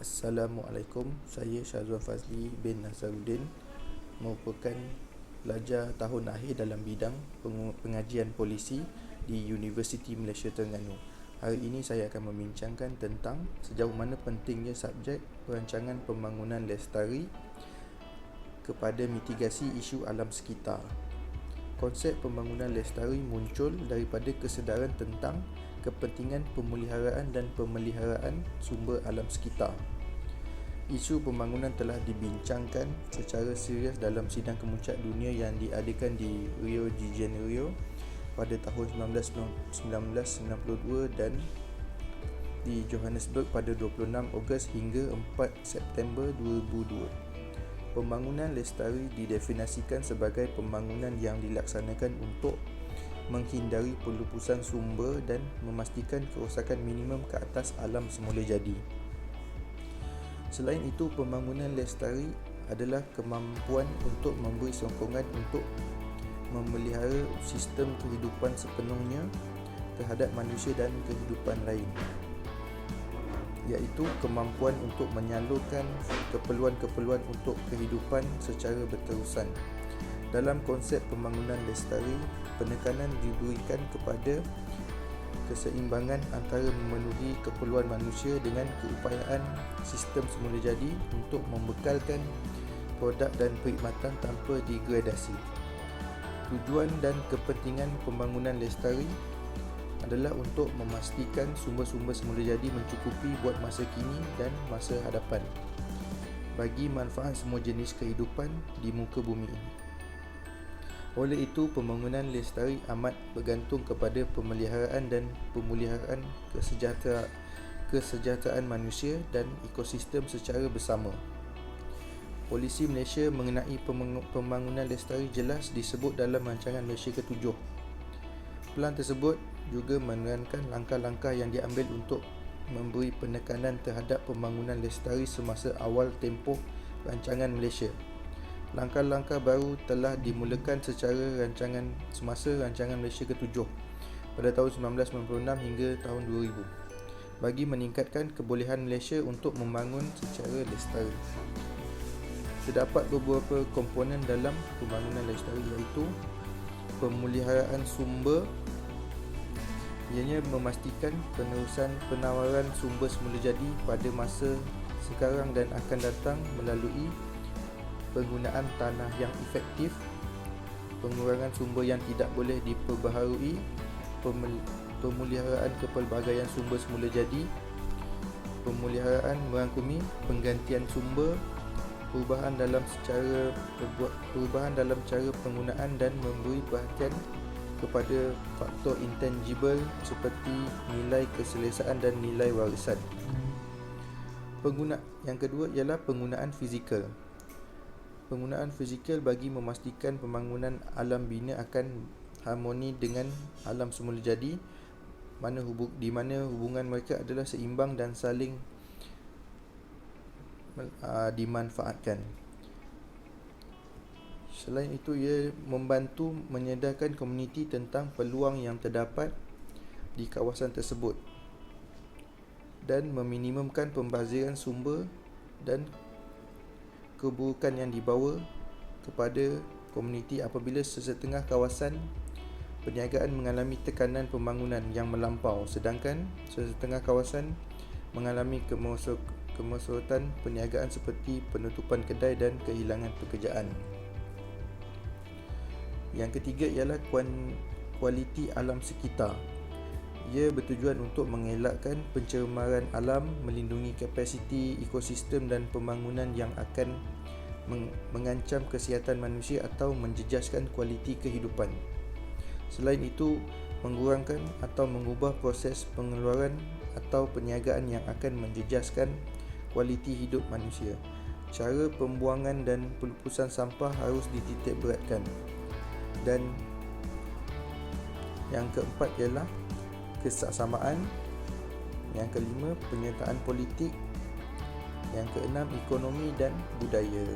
Assalamualaikum, saya Syazwan Fazli bin Nazaruddin, merupakan pelajar tahun akhir dalam bidang pengajian polisi di Universiti Malaysia Terengganu. Hari ini saya akan membincangkan tentang sejauh mana pentingnya subjek perancangan pembangunan lestari kepada mitigasi isu alam sekitar. Konsep pembangunan lestari muncul daripada kesedaran tentang kepentingan pemeliharaan dan pemeliharaan sumber alam sekitar. Isu pembangunan telah dibincangkan secara serius dalam sidang kemuncak dunia yang diadakan di Rio de Janeiro pada tahun 1992 dan di Johannesburg pada 26 Ogos hingga 4 September 2002. Pembangunan lestari didefinisikan sebagai pembangunan yang dilaksanakan untuk menghindari pelupusan sumber dan memastikan kerosakan minimum ke atas alam semula jadi. Selain itu, pembangunan lestari adalah kemampuan untuk memberi sokongan untuk memelihara sistem kehidupan sepenuhnya terhadap manusia dan kehidupan lain, iaitu kemampuan untuk menyalurkan keperluan-keperluan untuk kehidupan secara berterusan. Dalam konsep pembangunan lestari, penekanan diberikan kepada keseimbangan antara memenuhi keperluan manusia dengan keupayaan sistem semula jadi untuk membekalkan produk dan perkhidmatan tanpa degradasi. Tujuan dan kepentingan pembangunan lestari adalah untuk memastikan sumber-sumber semula jadi mencukupi buat masa kini dan masa hadapan bagi manfaat semua jenis kehidupan di muka bumi ini. Oleh itu, pembangunan lestari amat bergantung kepada pemeliharaan dan pemuliharaan kesejahteraan manusia dan ekosistem secara bersama. Polisi Malaysia mengenai pembangunan lestari jelas disebut dalam rancangan Malaysia ke-7. Pelan tersebut juga menerangkan langkah-langkah yang diambil untuk memberi penekanan terhadap pembangunan lestari semasa awal tempoh rancangan Malaysia. Langkah-langkah baru telah dimulakan semasa rancangan Malaysia ke-7 pada tahun 1996 hingga tahun 2000 bagi meningkatkan kebolehan Malaysia untuk membangun secara lestari. Terdapat beberapa komponen dalam pembangunan lestari, iaitu pemeliharaan sumber, ianya memastikan penerusan penawaran sumber semula jadi pada masa sekarang dan akan datang melalui penggunaan tanah yang efektif, pengurangan sumber yang tidak boleh diperbaharui, pemeliharaan kepelbagaian sumber semula jadi, pemeliharaan merangkumi penggantian sumber, perubahan dalam cara penggunaan dan memberi perhatian kepada faktor intangible seperti nilai keselesaan dan nilai warisan. Yang kedua ialah penggunaan fizikal. Penggunaan fizikal bagi memastikan pembangunan alam bina akan harmoni dengan alam semula jadi, di mana hubungan mereka adalah seimbang dan saling dimanfaatkan. Selain itu, ia membantu menyedarkan komuniti tentang peluang yang terdapat di kawasan tersebut dan meminimumkan pembaziran sumber dan keburukan yang dibawa kepada komuniti apabila sesetengah kawasan perniagaan mengalami tekanan pembangunan yang melampau, sedangkan sesetengah kawasan mengalami kemerosotan perniagaan seperti penutupan kedai dan kehilangan pekerjaan. Yang ketiga ialah kualiti alam sekitar. Ia bertujuan untuk mengelakkan pencemaran alam, melindungi kapasiti ekosistem dan pembangunan yang akan mengancam kesihatan manusia atau menjejaskan kualiti kehidupan. Selain itu, mengurangkan atau mengubah proses pengeluaran atau perniagaan yang akan menjejaskan kualiti hidup manusia. Cara pembuangan dan pelupusan sampah harus dititik beratkan. Dan yang keempat ialah kesaksamaan. Yang kelima, penyertaan politik. Yang keenam, ekonomi dan budaya.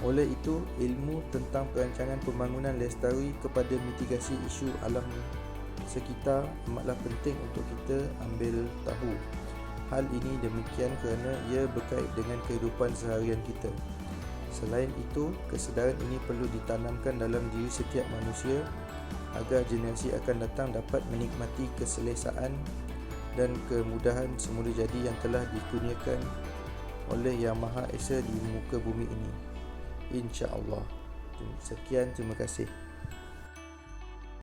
Oleh itu, ilmu tentang perancangan pembangunan lestari kepada mitigasi isu alam sekitar amatlah penting untuk kita ambil tahu. Hal ini demikian kerana ia berkait dengan kehidupan seharian kita. Selain itu, kesedaran ini perlu ditanamkan dalam diri setiap manusia agar generasi akan datang dapat menikmati keselesaan dan kemudahan semula jadi yang telah dikurniakan oleh Yang Maha Esa di muka bumi ini, insya-Allah. Sekian, terima kasih.